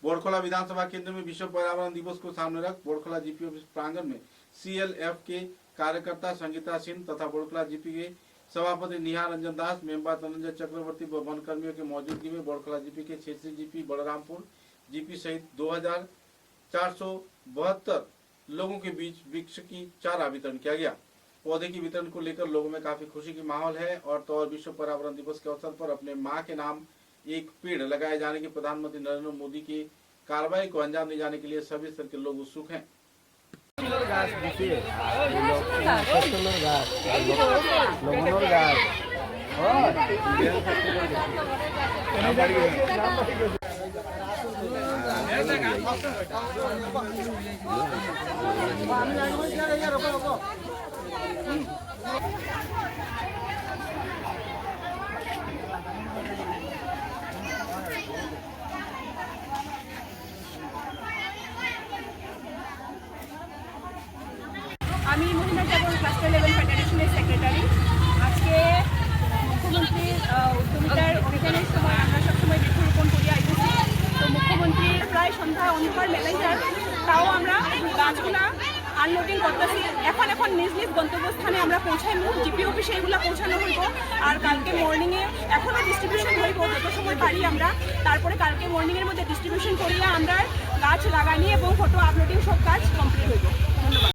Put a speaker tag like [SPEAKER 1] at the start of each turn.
[SPEAKER 1] बोरखोला विधानसभा केंद्र में विश्व पर्यावरण दिवस को सामने रख बोरखोला जीपी ऑफिस प्रांगण में CLF के कार्यकर्ता संगीता सिंह तथा बोरखोला जीपी के सभापति निहार रंजन दास, मेंबर धनंजय चक्रवर्ती व वन कर्मियों की मौजूदगी में बोरखोला जीपी के क्षेत्रीय जीपी बलरामपुर जीपी सहित 2472 लोगों के बीच वृक्ष की चारा वितरण किया गया। पौधे की वितरण को लेकर लोगों में काफी खुशी की माहौल है और तो और विश्व पर्यावरण दिवस के अवसर पर अपने मां के नाम एक पेड़ लगाए जाने के प्रधानमंत्री नरेंद्र मोदी की कार्रवाई को अंजाम दिए जाने के लिए सभी स्तर के लोग उत्सुक हैं।
[SPEAKER 2] আমি মহিলা জাগরণ ক্লাস্টার লেভেল ফেডারেশনের সেক্রেটারি। আজকে মুখ্যমন্ত্রীর উদ্যমিতার অভিযানের সময় আমরা সবসময় বৃক্ষরোপণ করিয়া আইতেছি। তো মুখ্যমন্ত্রীর প্রায় সন্ধ্যা অন্ধকার মেলাই যায়, তাও আমরা গাছগুলা আনলোডিং করতেছি। এখন নিজ নিজ গন্তব্যস্থানে আমরা পৌঁছাইব, জিপি অফিসে এগুলো পৌঁছানো হইব। আর কালকে মর্নিংয়ে এখনও ডিস্ট্রিবিউশন হইব যত সময় পারি আমরা। তারপরে কালকে মর্নিংয়ের মধ্যে ডিস্ট্রিবিউশন করিয়া আমরা গাছ লাগানি এবং ফটো আপলোডিং সব কাজ কমপ্লিট হইব। ধন্যবাদ।